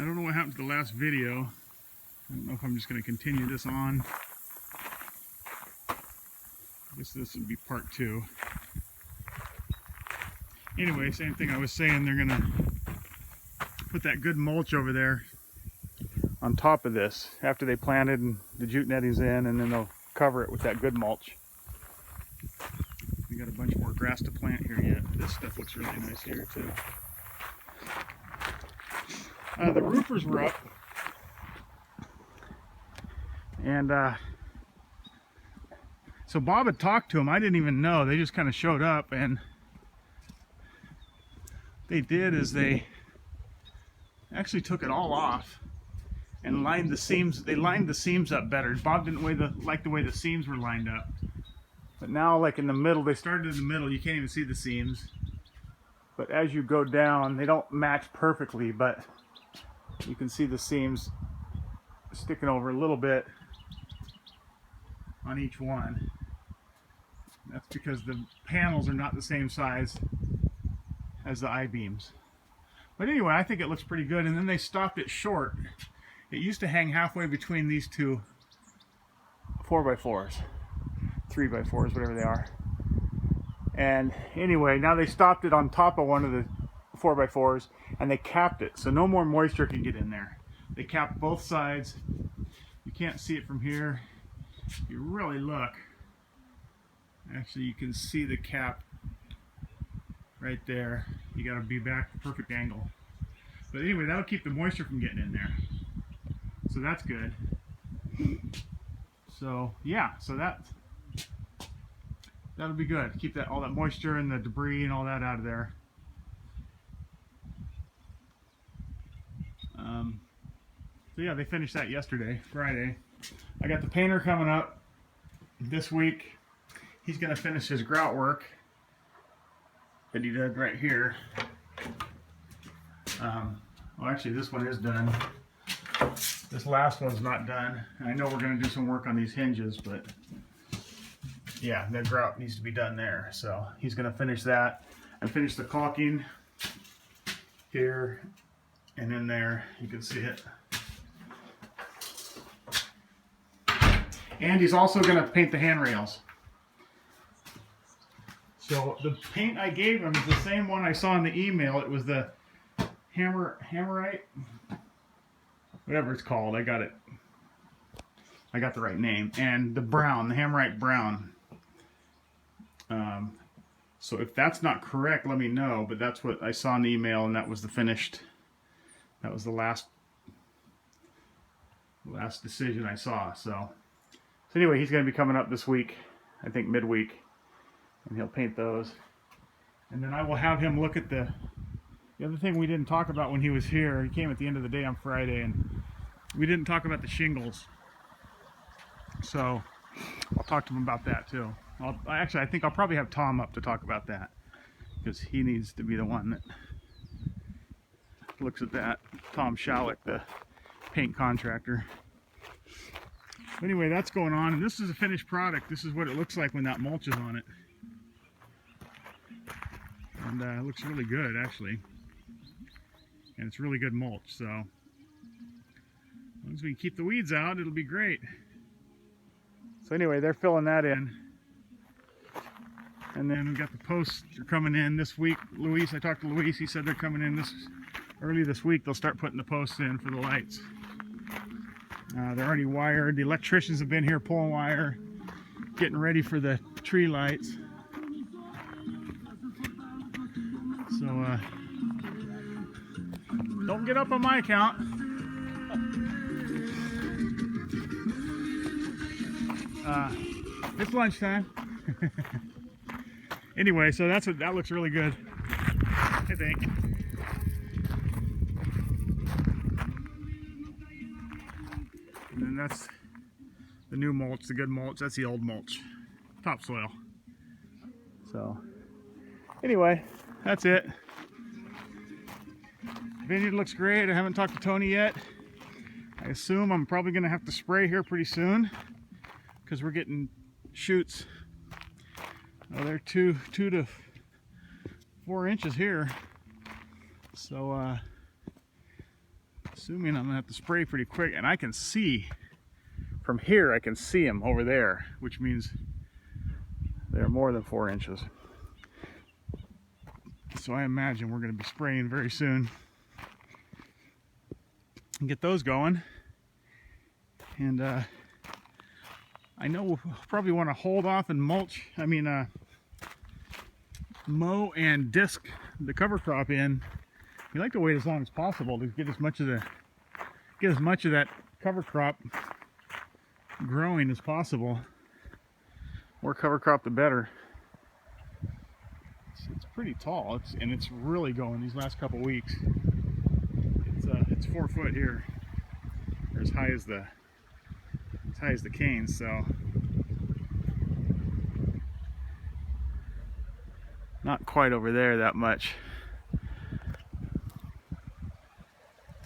I don't know what happened to the last video. I don't know if I'm just going to continue this on. I guess this would be part 2. Anyway, same thing I was saying, they're going to put that good mulch over there on top of this after they planted the jute nettings in, and then they'll cover it with that good mulch. We got a bunch more grass to plant here yet. This stuff looks really nice here too. The roofers were up, and so Bob had talked to them. I didn't even know. They just kind of showed up, and they did is they actually took it all off and lined the seams. They lined the seams up better. Bob didn't like the way the seams were lined up. But now, like in the middle, they started in the middle. You can't even see the seams. But as you go down, they don't match perfectly, but you can see the seams sticking over a little bit on each one. That's because the panels are not the same size as the I-beams. But anyway, I think it looks pretty good. And then they stopped it short. It used to hang halfway between these two 4x4s, 3x4s, whatever they are. And anyway, now they stopped it on top of one of the 4x4s, and they capped it, so no more moisture can get in there. They capped both sides. You can't see it from here. If you really look, actually you can see the cap right there. You got to be back at the perfect angle. But anyway, that'll keep the moisture from getting in there. So that's good. So yeah, so that'll be good. Keep that all that moisture and the debris and all that out of there. So yeah, they finished that yesterday, Friday. I got the painter coming up this week. He's going to finish his grout work that he did right here. Well, actually, this one is done. This last one's not done. I know we're going to do some work on these hinges, but yeah, the grout needs to be done there. So he's going to finish that and finish the caulking here and in there. You can see it. And he's also going to paint the handrails. So the paint I gave him is the same one I saw in the email. It was the Hammerite, whatever it's called. I got the right name. And the brown, the Hammerite brown. So if that's not correct, let me know. But that's what I saw in the email, and that was the finished. That was the last decision I saw. So anyway, he's going to be coming up this week, I think midweek, and he'll paint those. And then I will have him look at the other thing we didn't talk about when he was here. He came at the end of the day on Friday, and we didn't talk about the shingles. So I'll talk to him about that too. I think I'll probably have Tom up to talk about that, because he needs to be the one that looks at that. Tom Schalick, the paint contractor. Anyway, that's going on, and this is a finished product. This is what it looks like when that mulch is on it. And it looks really good, actually. And it's really good mulch, so as long as we can keep the weeds out, it'll be great. So anyway, they're filling that in. And then we've got the posts are coming in this week. I talked to Luis, he said they're coming in early this week. They'll start putting the posts in for the lights. They're already wired. The electricians have been here pulling wire, getting ready for the tree lights. So don't get up on my account. It's lunchtime. Anyway, so that looks really good, I think. And then that's the new mulch, the good mulch. That's the old mulch, topsoil. So anyway, that's it. Vineyard looks great. I haven't talked to Tony yet. I assume I'm probably going to have to spray here pretty soon, because we're getting shoots. Oh, they're 2 to 4 inches here. So Assuming I'm gonna have to spray pretty quick, and I can see from here, I can see them over there, which means they're more than 4 inches. So I imagine we're gonna be spraying very soon and get those going. And I know we'll probably want to hold off and mulch. Mow and disc the cover crop in. We like to wait as long as possible to get as much of that cover crop growing as possible. More cover crop, the better. It's pretty tall. It's really going these last couple weeks. It's 4 foot here, or as high as the canes. So not quite over there that much.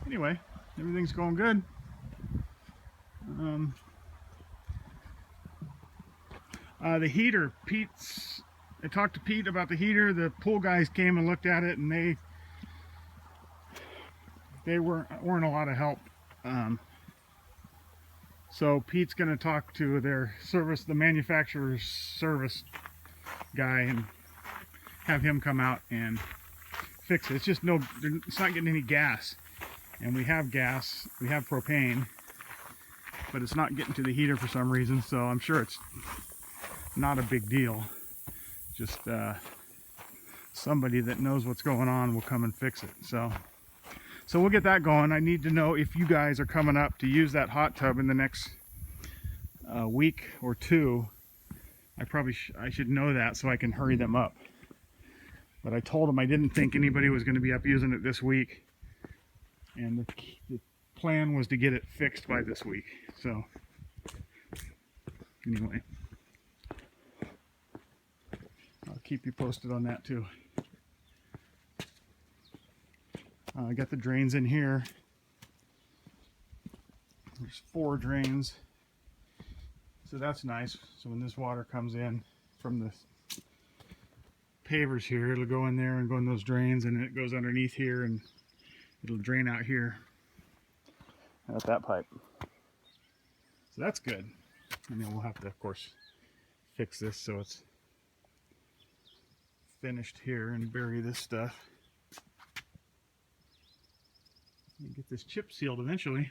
Anyway, everything's going good. The heater, I talked to Pete about the heater. The pool guys came and looked at it, and they weren't a lot of help. So Pete's going to talk to the manufacturer's service guy, and have him come out and fix it. It's not getting any gas, and we have gas, we have propane, but it's not getting to the heater for some reason. So I'm sure it's not a big deal. Just somebody that knows what's going on will come and fix it. So we'll get that going. I need to know if you guys are coming up to use that hot tub in the next week or two. I should know that so I can hurry them up. But I told them I didn't think anybody was going to be up using it this week, and the plan was to get it fixed by this week. So anyway, I'll keep you posted on that too. I got the drains in here. There's 4 drains, so that's nice. So when this water comes in from the pavers here, it'll go in there and go in those drains, and it goes underneath here and it'll drain out here at that pipe. So that's good. And then we'll have to, of course, fix this so it's finished here and bury this stuff and get this chip sealed eventually.